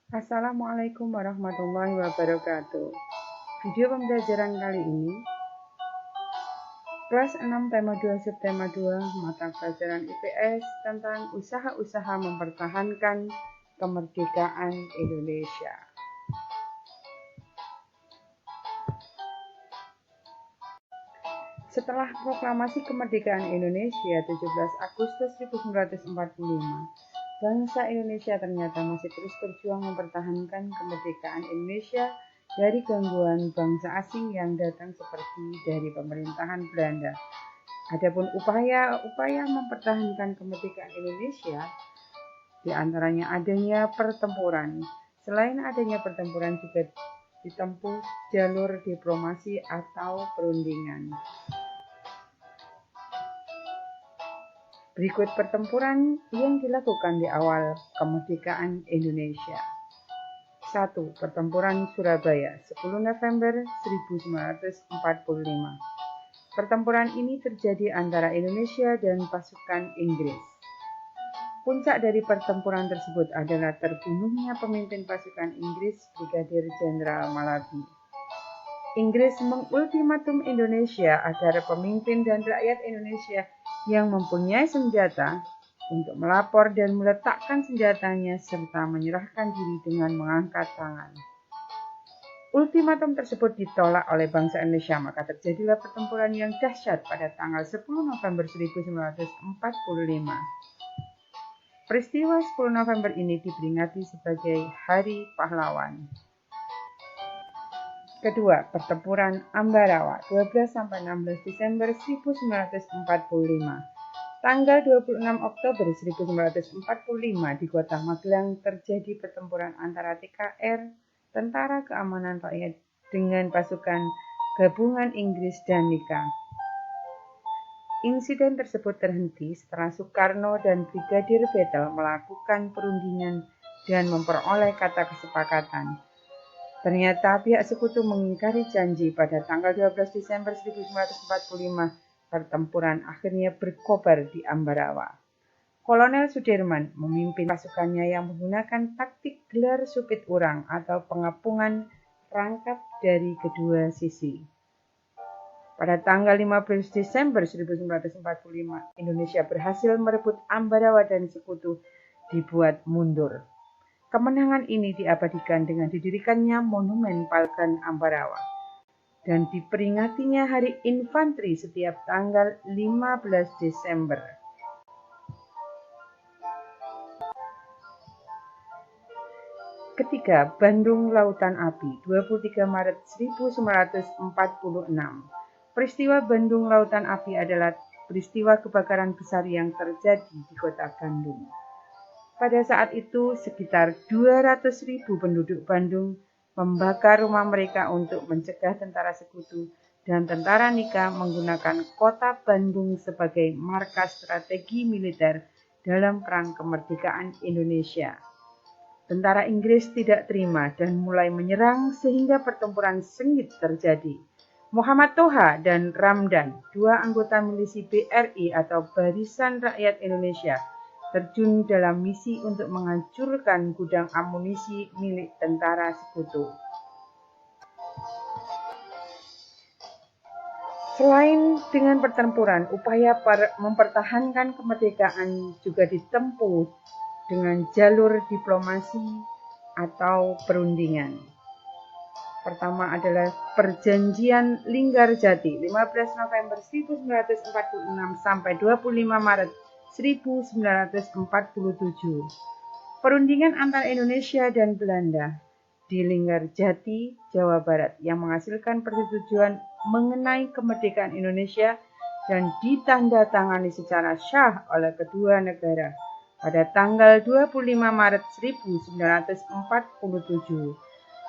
Assalamualaikum warahmatullahi wabarakatuh. Video pembelajaran kali ini kelas 6 tema 2 subtema 2 mata pelajaran IPS tentang usaha-usaha mempertahankan kemerdekaan Indonesia. Setelah proklamasi kemerdekaan Indonesia 17 Agustus 1945, bangsa Indonesia ternyata masih terus berjuang mempertahankan kemerdekaan Indonesia dari gangguan bangsa asing yang datang seperti dari pemerintahan Belanda. Adapun upaya mempertahankan kemerdekaan Indonesia, di antaranya adanya pertempuran. Selain adanya pertempuran juga ditempuh jalur diplomasi atau perundingan. Berikut pertempuran yang dilakukan di awal kemerdekaan Indonesia. 1. Pertempuran Surabaya, 10 November 1945. Pertempuran ini terjadi antara Indonesia dan pasukan Inggris. Puncak dari pertempuran tersebut adalah terbunuhnya pemimpin pasukan Inggris, Brigadir Jenderal Malabi. Inggris mengultimatum Indonesia agar pemimpin dan rakyat Indonesia yang mempunyai senjata untuk melapor dan meletakkan senjatanya serta menyerahkan diri dengan mengangkat tangan. Ultimatum tersebut ditolak oleh bangsa Indonesia, maka terjadilah pertempuran yang dahsyat pada tanggal 10 November 1945. Peristiwa 10 November ini diperingati sebagai Hari Pahlawan. Kedua, pertempuran Ambarawa, 12-16 Desember 1945. Tanggal 26 Oktober 1945 di kota Magelang terjadi pertempuran antara TKR, Tentara Keamanan Rakyat, dengan pasukan gabungan Inggris dan Nika. Insiden tersebut terhenti setelah Soekarno dan Brigadir Vettel melakukan perundingan dan memperoleh kata kesepakatan. Ternyata pihak sekutu mengingkari janji. Pada tanggal 12 Desember 1945, pertempuran akhirnya berkobar di Ambarawa. Kolonel Sudirman memimpin pasukannya yang menggunakan taktik gelar supit urang atau pengepungan rangkap dari kedua sisi. Pada tanggal 15 Desember 1945, Indonesia berhasil merebut Ambarawa dan sekutu dibuat mundur. Kemenangan ini diabadikan dengan didirikannya Monumen Pahlawan Ambarawa dan diperingatinya Hari Infanteri setiap tanggal 15 Desember. Ketiga, Bandung Lautan Api, 23 Maret 1946. Peristiwa Bandung Lautan Api adalah peristiwa kebakaran besar yang terjadi di kota Bandung. Pada saat itu, sekitar 200.000 penduduk Bandung membakar rumah mereka untuk mencegah tentara sekutu dan tentara Nika menggunakan kota Bandung sebagai markas strategi militer dalam perang kemerdekaan Indonesia. Tentara Inggris tidak terima dan mulai menyerang sehingga pertempuran sengit terjadi. Muhammad Toha dan Ramdan, dua anggota milisi BRI atau Barisan Rakyat Indonesia, terjun dalam misi untuk menghancurkan gudang amunisi milik tentara sekutu. Selain dengan pertempuran, upaya mempertahankan kemerdekaan juga ditempuh dengan jalur diplomasi atau perundingan. Pertama adalah Perjanjian Linggarjati, 15 November 1946 sampai 25 Maret 1947. Perundingan antara Indonesia dan Belanda di Linggarjati, Jawa Barat yang menghasilkan persetujuan mengenai kemerdekaan Indonesia dan ditandatangani secara syah oleh kedua negara pada tanggal 25 Maret 1947.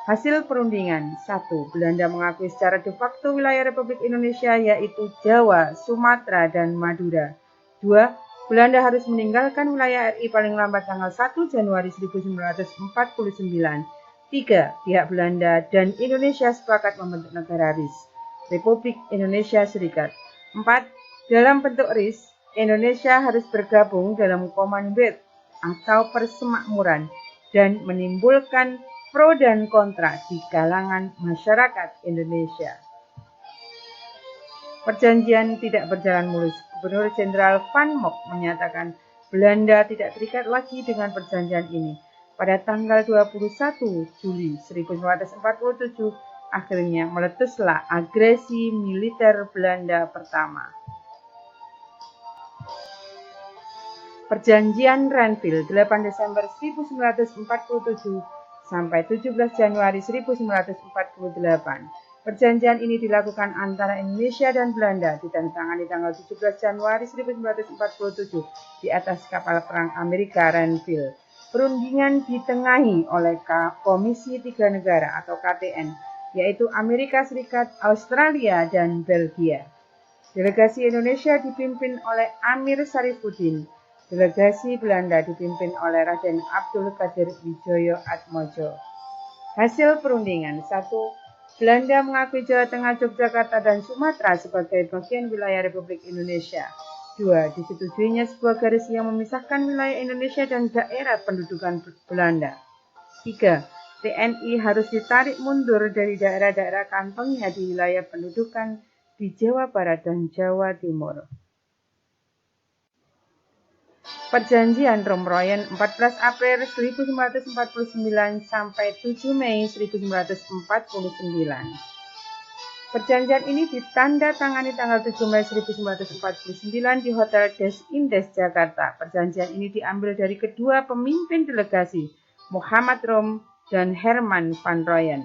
Hasil perundingan: 1. Belanda mengakui secara de facto wilayah Republik Indonesia yaitu Jawa, Sumatera, dan Madura. 2. Belanda harus meninggalkan wilayah RI paling lambat tanggal 1 Januari 1949. 3. Pihak Belanda dan Indonesia sepakat membentuk negara RIS, Republik Indonesia Serikat. 4. Dalam bentuk RIS, Indonesia harus bergabung dalam Commonwealth atau persemakmuran dan menimbulkan pro dan kontra di kalangan masyarakat Indonesia. Perjanjian tidak berjalan mulus. Gubernur Jenderal Van Mock menyatakan Belanda tidak terikat lagi dengan perjanjian ini. Pada tanggal 21 Juli 1947, akhirnya meletuslah agresi militer Belanda pertama. Perjanjian Renville 8 Desember 1947 sampai 17 Januari 1948. Perjanjian ini dilakukan antara Indonesia dan Belanda, ditandatangani tanggal 17 Januari 1947 di atas kapal perang Amerika Renville. Perundingan ditengahi oleh Komisi Tiga Negara atau KTN, yaitu Amerika Serikat, Australia, dan Belgia. Delegasi Indonesia dipimpin oleh Amir Sarifuddin. Delegasi Belanda dipimpin oleh Raden Abdul Qadir Widjoyo Atmojo. Hasil perundingan: 1. Belanda mengakui Jawa Tengah, Yogyakarta, dan Sumatera sebagai bagian wilayah Republik Indonesia. 2. Disetujuinya sebuah garis yang memisahkan wilayah Indonesia dan daerah pendudukan Belanda. 3. TNI harus ditarik mundur dari daerah-daerah kantongnya di wilayah pendudukan di Jawa Barat dan Jawa Timur. Perjanjian Romroyen 14 April 1949 sampai 7 Mei 1949. Perjanjian ini ditandatangani tanggal 7 Mei 1949 di Hotel Des Indes, Jakarta. Perjanjian ini diambil dari kedua pemimpin delegasi, Muhammad Rom dan Herman van Royen.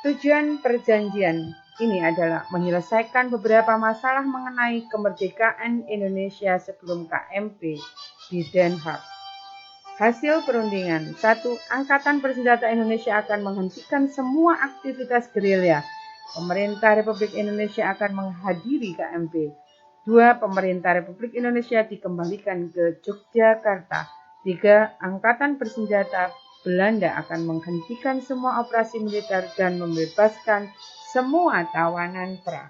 Tujuan perjanjian ini adalah menyelesaikan beberapa masalah mengenai kemerdekaan Indonesia sebelum KMP di Den Haag. Hasil perundingan: 1. Angkatan Bersenjata Indonesia akan menghentikan semua aktivitas gerilya. Pemerintah Republik Indonesia akan menghadiri KMP. 2. Pemerintah Republik Indonesia dikembalikan ke Yogyakarta. 3. Angkatan Bersenjata Belanda akan menghentikan semua operasi militer dan membebaskan semua tawanan perang.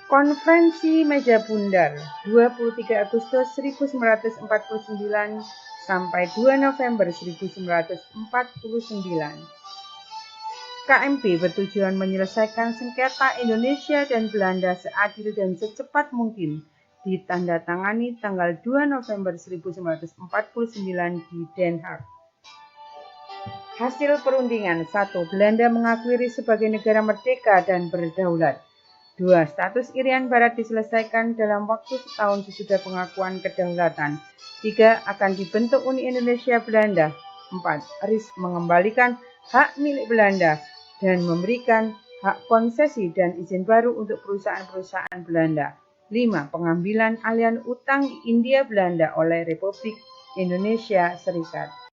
Konferensi Meja Bundar 23 Agustus 1949 sampai 2 November 1949. KMP bertujuan menyelesaikan sengketa Indonesia dan Belanda seadil dan secepat mungkin. Ditandatangani tanggal 2 November 1949 di Den Haag. Hasil perundingan: 1. Belanda mengakui RI sebagai negara merdeka dan berdaulat. 2. Status Irian Barat diselesaikan dalam waktu setahun sesudah pengakuan kedaulatan. 3. Akan dibentuk Uni Indonesia Belanda. 4. RI mengembalikan hak milik Belanda dan memberikan hak konsesi dan izin baru untuk perusahaan-perusahaan Belanda. 5. Pengambilan alihan utang India Belanda oleh Republik Indonesia Serikat.